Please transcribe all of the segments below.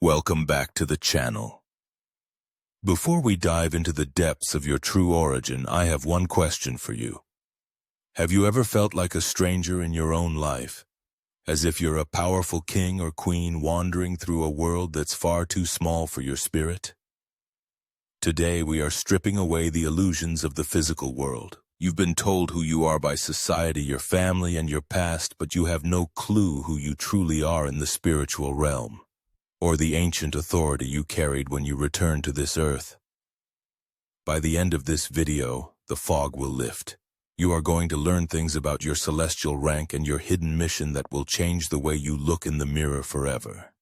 Welcome back to the channel. Before we dive into the depths of your true origin, I have one question for you. Have you ever felt like a stranger in your own life, as if you're a powerful king or queen wandering through a world that's far too small for your spirit? Today we are stripping away the illusions of the physical world. You've been told who you are by society, your family, and your past, but you have no clue who you truly are in the spiritual realm, or the ancient authority you carried when you returned to this earth. By the end of this video, the fog will lift. You are going to learn things about your celestial rank and your hidden mission that will change the way you look in the mirror forever.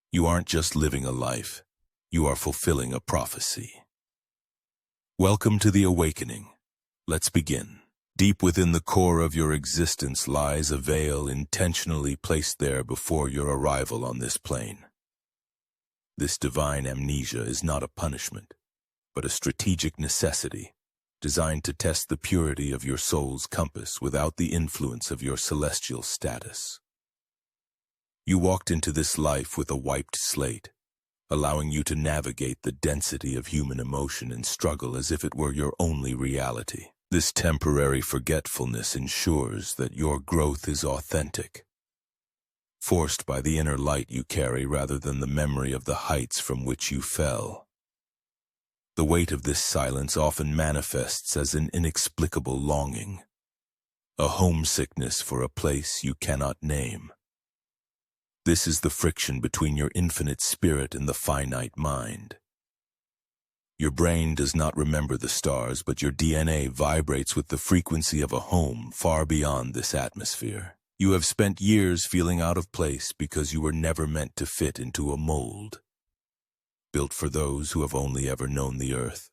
You aren't just living a life, you are fulfilling a prophecy. Welcome to the awakening. Let's begin. Deep within the core of your existence lies a veil intentionally placed there before your arrival on this plane. This divine amnesia is not a punishment, but a strategic necessity, designed to test the purity of your soul's compass without the influence of your celestial status. You walked into this life with a wiped slate, allowing you to navigate the density of human emotion and struggle as if it were your only reality. This temporary forgetfulness ensures that your growth is authentic, forced by the inner light you carry rather than the memory of the heights from which you fell. The weight of this silence often manifests as an inexplicable longing, a homesickness for a place you cannot name. This is the friction between your infinite spirit and the finite mind. Your brain does not remember the stars, but your DNA vibrates with the frequency of a home far beyond this atmosphere. You have spent years feeling out of place because you were never meant to fit into a mold, built for those who have only ever known the earth.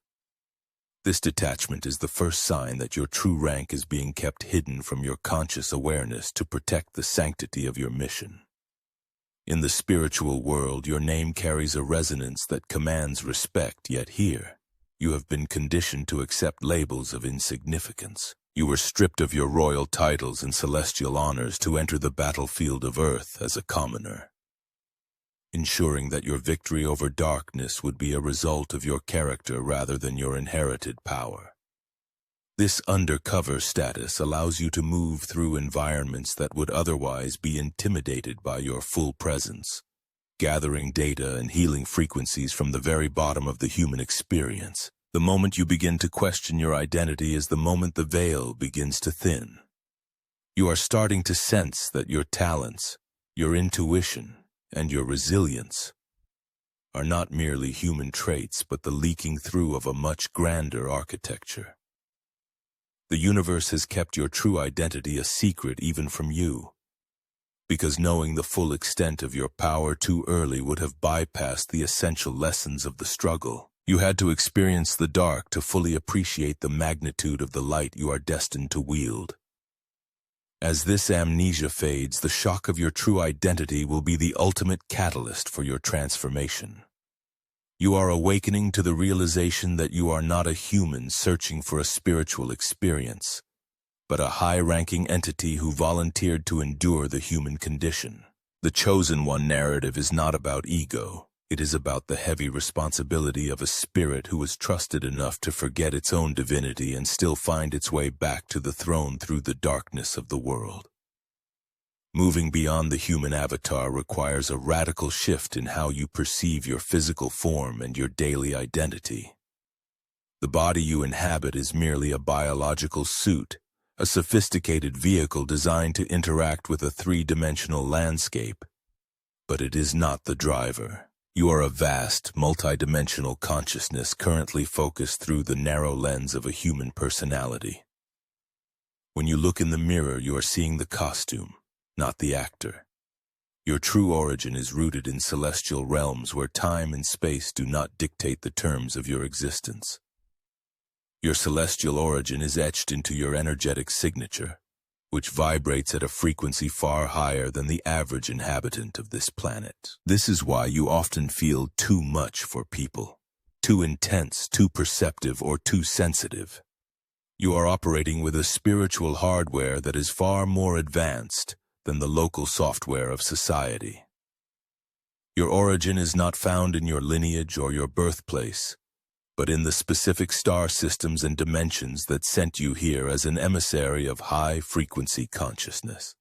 This detachment is the first sign that your true rank is being kept hidden from your conscious awareness to protect the sanctity of your mission. In the spiritual world, your name carries a resonance that commands respect, yet here, you have been conditioned to accept labels of insignificance. You were stripped of your royal titles and celestial honors to enter the battlefield of earth as a commoner, ensuring that your victory over darkness would be a result of your character rather than your inherited power. This undercover status allows you to move through environments that would otherwise be intimidated by your full presence, gathering data and healing frequencies from the very bottom of the human experience. The moment you begin to question your identity is the moment the veil begins to thin. You are starting to sense that your talents, your intuition, and your resilience are not merely human traits, but the leaking through of a much grander architecture. The universe has kept your true identity a secret even from you, because knowing the full extent of your power too early would have bypassed the essential lessons of the struggle. You had to experience the dark to fully appreciate the magnitude of the light you are destined to wield. As this amnesia fades, the shock of your true identity will be the ultimate catalyst for your transformation. You are awakening to the realization that you are not a human searching for a spiritual experience, but a high-ranking entity who volunteered to endure the human condition. The chosen one narrative is not about ego. It is about the heavy responsibility of a spirit who was trusted enough to forget its own divinity and still find its way back to the throne through the darkness of the world. Moving beyond the human avatar requires a radical shift in how you perceive your physical form and your daily identity. The body you inhabit is merely a biological suit, a sophisticated vehicle designed to interact with a three-dimensional landscape. But it is not the driver. You are a vast, multidimensional consciousness currently focused through the narrow lens of a human personality. When you look in the mirror, you are seeing the costume, not the actor. Your true origin is rooted in celestial realms where time and space do not dictate the terms of your existence. Your celestial origin is etched into your energetic signature, which vibrates at a frequency far higher than the average inhabitant of this planet. This is why you often feel too much for people, too intense, too perceptive, or too sensitive. You are operating with a spiritual hardware that is far more advanced than the local software of society. Your origin is not found in your lineage or your birthplace, but in the specific star systems and dimensions that sent you here as an emissary of high-frequency consciousness.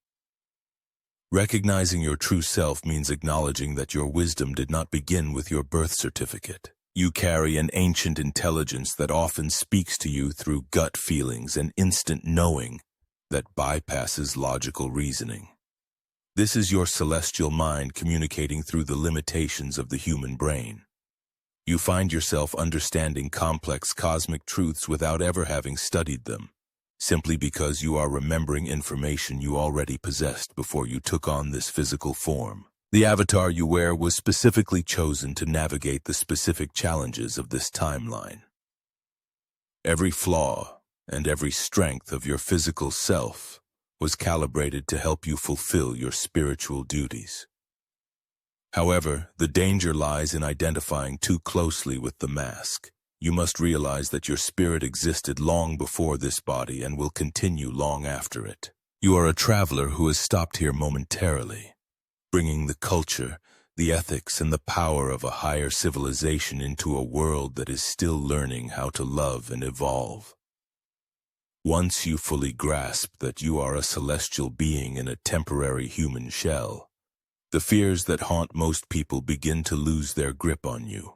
Recognizing your true self means acknowledging that your wisdom did not begin with your birth certificate. You carry an ancient intelligence that often speaks to you through gut feelings and instant knowing that bypasses logical reasoning. This is your celestial mind communicating through the limitations of the human brain. You find yourself understanding complex cosmic truths without ever having studied them, simply because you are remembering information you already possessed before you took on this physical form. The avatar you wear was specifically chosen to navigate the specific challenges of this timeline. Every flaw and every strength of your physical self was calibrated to help you fulfill your spiritual duties. However, the danger lies in identifying too closely with the mask. You must realize that your spirit existed long before this body and will continue long after it. You are a traveler who has stopped here momentarily, bringing the culture, the ethics, and the power of a higher civilization into a world that is still learning how to love and evolve. Once you fully grasp that you are a celestial being in a temporary human shell, the fears that haunt most people begin to lose their grip on you.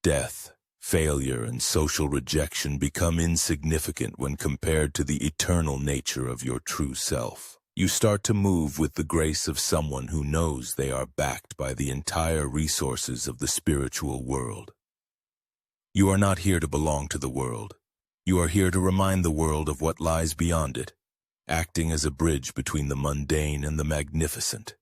Death, failure, and social rejection become insignificant when compared to the eternal nature of your true self. You start to move with the grace of someone who knows they are backed by the entire resources of the spiritual world. You are not here to belong to the world. You are here to remind the world of what lies beyond it, acting as a bridge between the mundane and the magnificent.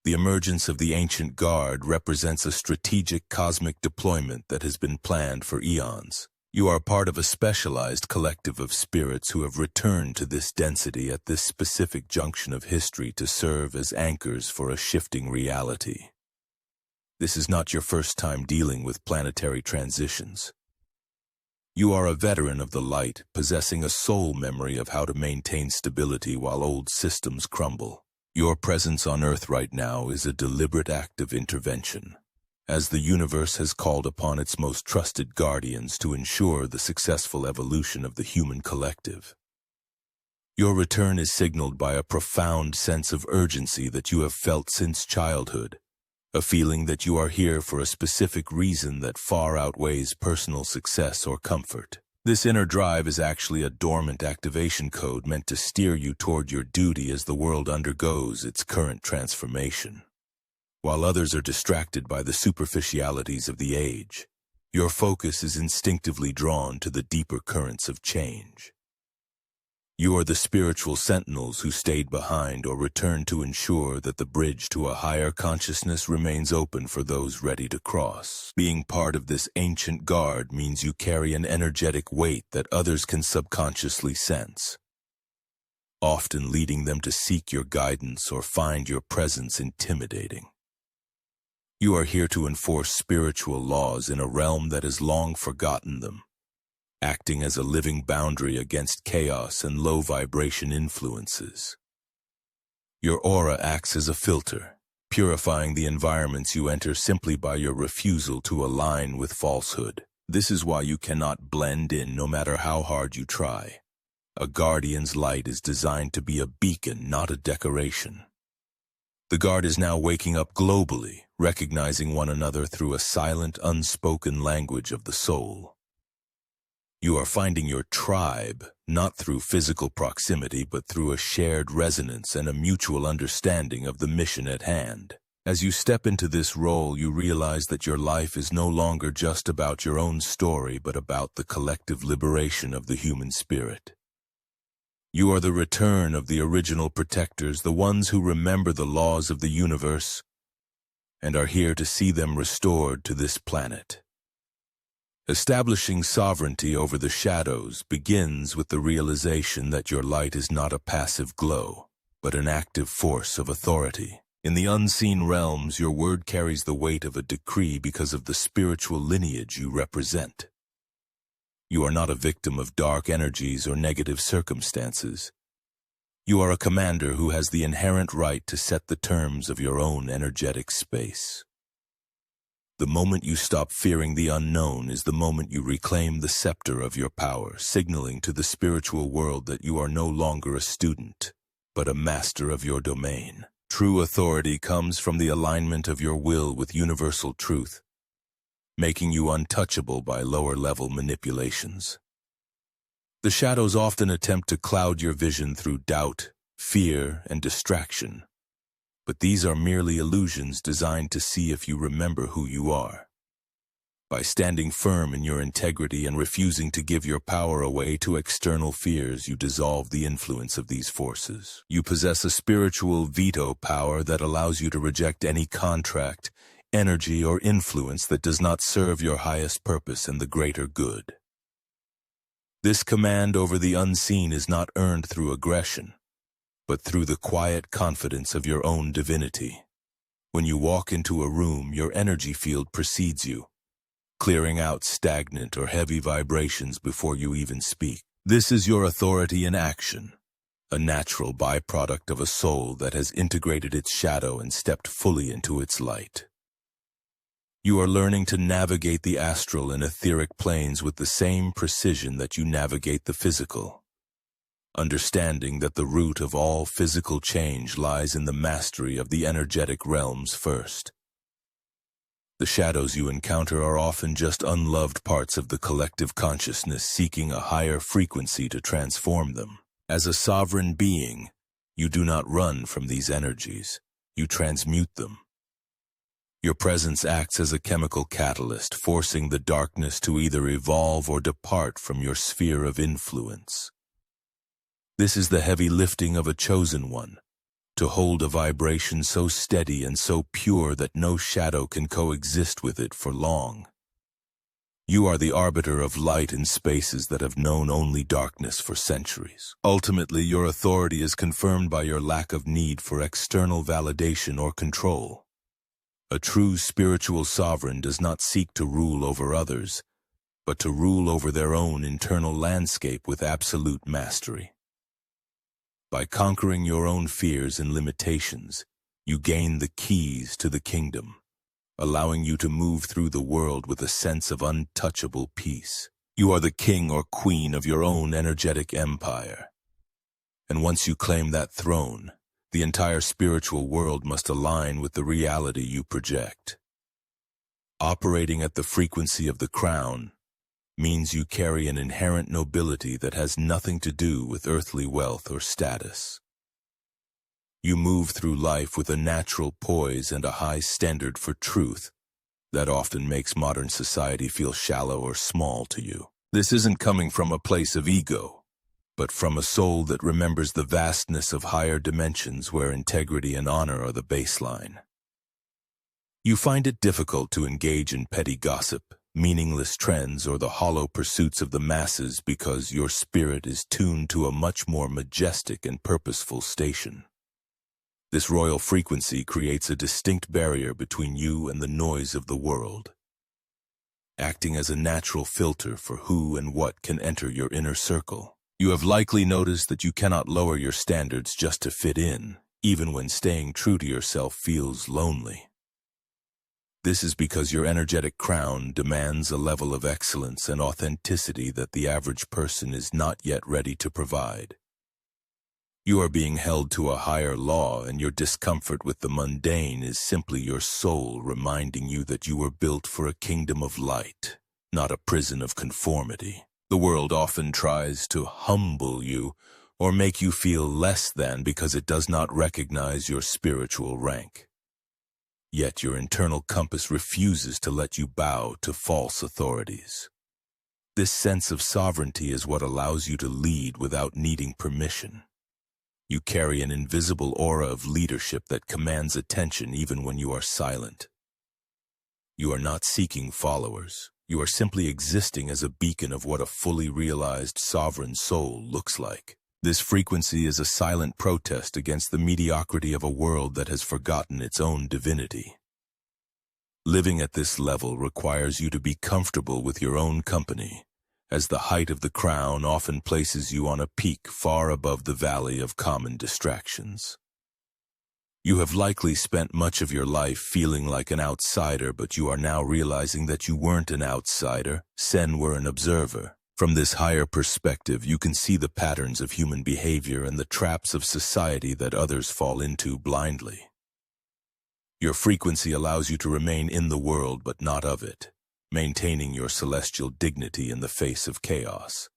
The emergence of the ancient guard represents a strategic cosmic deployment that has been planned for eons. You are part of a specialized collective of spirits who have returned to this density at this specific junction of history to serve as anchors for a shifting reality. This is not your first time dealing with planetary transitions. You are a veteran of the light, possessing a soul memory of how to maintain stability while old systems crumble. Your presence on Earth right now is a deliberate act of intervention, as the universe has called upon its most trusted guardians to ensure the successful evolution of the human collective. Your return is signaled by a profound sense of urgency that you have felt since childhood, a feeling that you are here for a specific reason that far outweighs personal success or comfort. This inner drive is actually a dormant activation code meant to steer you toward your duty as the world undergoes its current transformation. While others are distracted by the superficialities of the age, your focus is instinctively drawn to the deeper currents of change. You are the spiritual sentinels who stayed behind or returned to ensure that the bridge to a higher consciousness remains open for those ready to cross. Being part of this ancient guard means you carry an energetic weight that others can subconsciously sense, often leading them to seek your guidance or find your presence intimidating. You are here to enforce spiritual laws in a realm that has long forgotten them, acting as a living boundary against chaos and low-vibration influences. Your aura acts as a filter, purifying the environments you enter simply by your refusal to align with falsehood. This is why you cannot blend in no matter how hard you try. A guardian's light is designed to be a beacon, not a decoration. The guard is now waking up globally, recognizing one another through a silent, unspoken language of the soul. You are finding your tribe, not through physical proximity, but through a shared resonance and a mutual understanding of the mission at hand. As you step into this role, you realize that your life is no longer just about your own story, but about the collective liberation of the human spirit. You are the return of the original protectors, the ones who remember the laws of the universe and are here to see them restored to this planet. Establishing sovereignty over the shadows begins with the realization that your light is not a passive glow, but an active force of authority. In the unseen realms, your word carries the weight of a decree because of the spiritual lineage you represent. You are not a victim of dark energies or negative circumstances. You are a commander who has the inherent right to set the terms of your own energetic space. The moment you stop fearing the unknown is the moment you reclaim the scepter of your power, signaling to the spiritual world that you are no longer a student, but a master of your domain. True authority comes from the alignment of your will with universal truth, making you untouchable by lower-level manipulations. The shadows often attempt to cloud your vision through doubt, fear, and distraction, but these are merely illusions designed to see if you remember who you are. By standing firm in your integrity and refusing to give your power away to external fears, you dissolve the influence of these forces. You possess a spiritual veto power that allows you to reject any contract, energy, or influence that does not serve your highest purpose and the greater good. This command over the unseen is not earned through aggression, but through the quiet confidence of your own divinity. When you walk into a room, your energy field precedes you, clearing out stagnant or heavy vibrations before you even speak. This is your authority in action, a natural byproduct of a soul that has integrated its shadow and stepped fully into its light. You are learning to navigate the astral and etheric planes with the same precision that you navigate the physical, understanding that the root of all physical change lies in the mastery of the energetic realms first. The shadows you encounter are often just unloved parts of the collective consciousness seeking a higher frequency to transform them. As a sovereign being, you do not run from these energies, you transmute them. Your presence acts as a chemical catalyst, forcing the darkness to either evolve or depart from your sphere of influence. This is the heavy lifting of a chosen one, to hold a vibration so steady and so pure that no shadow can coexist with it for long. You are the arbiter of light in spaces that have known only darkness for centuries. Ultimately, your authority is confirmed by your lack of need for external validation or control. A true spiritual sovereign does not seek to rule over others, but to rule over their own internal landscape with absolute mastery. By conquering your own fears and limitations, you gain the keys to the kingdom, allowing you to move through the world with a sense of untouchable peace. You are the king or queen of your own energetic empire. And once you claim that throne, the entire spiritual world must align with the reality you project. Operating at the frequency of the crown means you carry an inherent nobility that has nothing to do with earthly wealth or status. You move through life with a natural poise and a high standard for truth that often makes modern society feel shallow or small to you. This isn't coming from a place of ego, but from a soul that remembers the vastness of higher dimensions where integrity and honor are the baseline. You find it difficult to engage in petty gossip, meaningless trends, or the hollow pursuits of the masses because your spirit is tuned to a much more majestic and purposeful station. This royal frequency creates a distinct barrier between you and the noise of the world, acting as a natural filter for who and what can enter your inner circle. You have likely noticed that you cannot lower your standards just to fit in, even when staying true to yourself feels lonely. This is because your energetic crown demands a level of excellence and authenticity that the average person is not yet ready to provide. You are being held to a higher law, and your discomfort with the mundane is simply your soul reminding you that you were built for a kingdom of light, not a prison of conformity. The world often tries to humble you or make you feel less than because it does not recognize your spiritual rank. Yet your internal compass refuses to let you bow to false authorities. This sense of sovereignty is what allows you to lead without needing permission. You carry an invisible aura of leadership that commands attention even when you are silent. You are not seeking followers. You are simply existing as a beacon of what a fully realized sovereign soul looks like. This frequency is a silent protest against the mediocrity of a world that has forgotten its own divinity. Living at this level requires you to be comfortable with your own company as the height of the crown often places you on a peak far above the valley of common distractions. You have likely spent much of your life feeling like an outsider, but you are now realizing that you weren't an outsider, Sen were an observer. From this higher perspective, you can see the patterns of human behavior and the traps of society that others fall into blindly. Your frequency allows you to remain in the world but not of it, maintaining your celestial dignity in the face of chaos.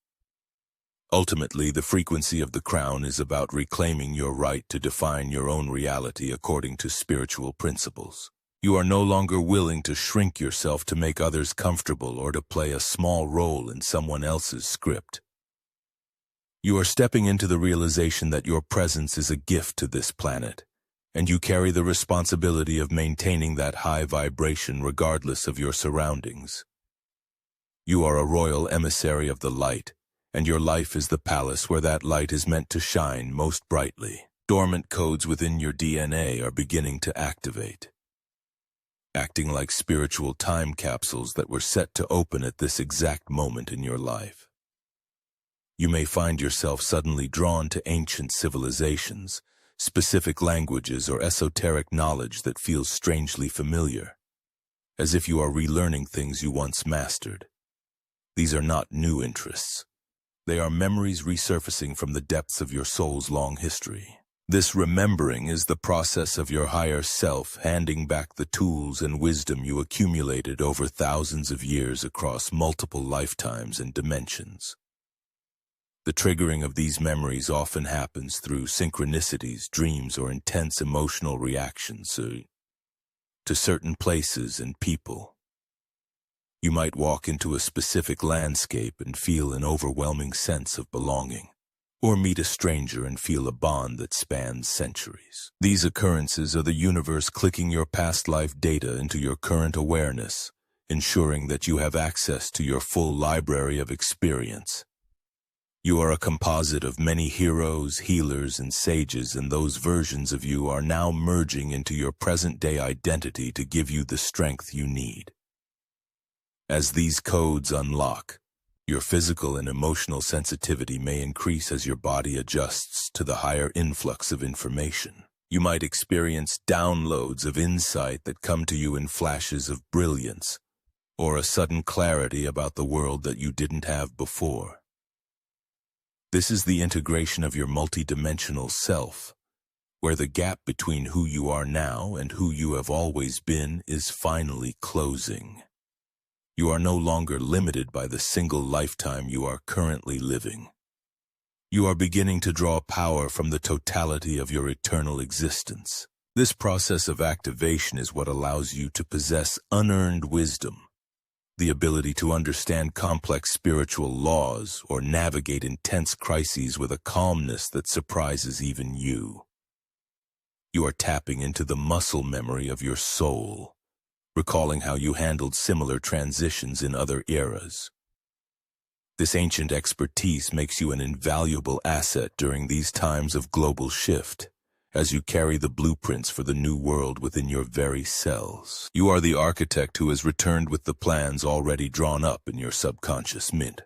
Ultimately, the frequency of the crown is about reclaiming your right to define your own reality according to spiritual principles. You are no longer willing to shrink yourself to make others comfortable or to play a small role in someone else's script. You are stepping into the realization that your presence is a gift to this planet, and you carry the responsibility of maintaining that high vibration regardless of your surroundings. You are a royal emissary of the light, and your life is the palace where that light is meant to shine most brightly. Dormant codes within your DNA are beginning to activate, acting like spiritual time capsules that were set to open at this exact moment in your life. You may find yourself suddenly drawn to ancient civilizations, specific languages, or esoteric knowledge that feels strangely familiar, as if you are relearning things you once mastered. These are not new interests. They are memories resurfacing from the depths of your soul's long history. This remembering is the process of your higher self handing back the tools and wisdom you accumulated over thousands of years across multiple lifetimes and dimensions. The triggering of these memories often happens through synchronicities, dreams, or intense emotional reactions to certain places and people. You might walk into a specific landscape and feel an overwhelming sense of belonging, or meet a stranger and feel a bond that spans centuries. These occurrences are the universe clicking your past life data into your current awareness, ensuring that you have access to your full library of experience. You are a composite of many heroes, healers, and sages, and those versions of you are now merging into your present-day identity to give you the strength you need. As these codes unlock, your physical and emotional sensitivity may increase as your body adjusts to the higher influx of information. You might experience downloads of insight that come to you in flashes of brilliance, or a sudden clarity about the world that you didn't have before. This is the integration of your multidimensional self, where the gap between who you are now and who you have always been is finally closing. You are no longer limited by the single lifetime you are currently living. You are beginning to draw power from the totality of your eternal existence. This process of activation is what allows you to possess unearned wisdom, the ability to understand complex spiritual laws or navigate intense crises with a calmness that surprises even you. You are tapping into the muscle memory of your soul, recalling how you handled similar transitions in other eras. This ancient expertise makes you an invaluable asset during these times of global shift, as you carry the blueprints for the new world within your very cells. You are the architect who has returned with the plans already drawn up in your subconscious mint.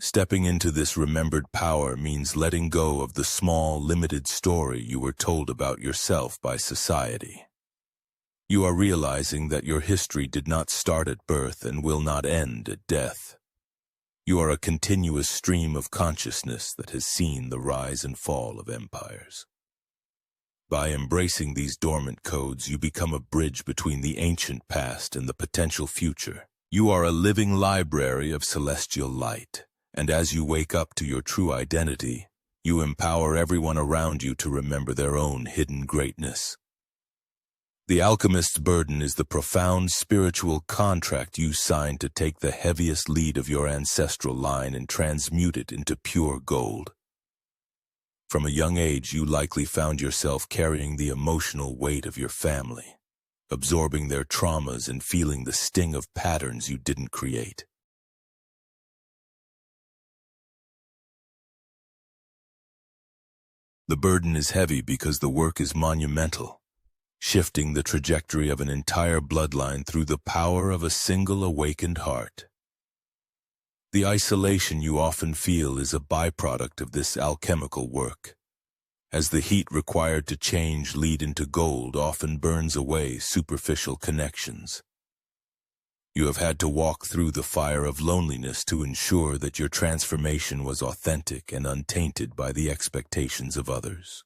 Stepping into this remembered power means letting go of the small, limited story you were told about yourself by society. You are realizing that your history did not start at birth and will not end at death. You are a continuous stream of consciousness that has seen the rise and fall of empires. By embracing these dormant codes, you become a bridge between the ancient past and the potential future. You are a living library of celestial light, and as you wake up to your true identity, you empower everyone around you to remember their own hidden greatness. The alchemist's burden is the profound spiritual contract you signed to take the heaviest lead of your ancestral line and transmute it into pure gold. From a young age, you likely found yourself carrying the emotional weight of your family, absorbing their traumas and feeling the sting of patterns you didn't create. The burden is heavy because the work is monumental, shifting the trajectory of an entire bloodline through the power of a single awakened heart. The isolation you often feel is a byproduct of this alchemical work, as the heat required to change lead into gold often burns away superficial connections. You have had to walk through the fire of loneliness to ensure that your transformation was authentic and untainted by the expectations of others.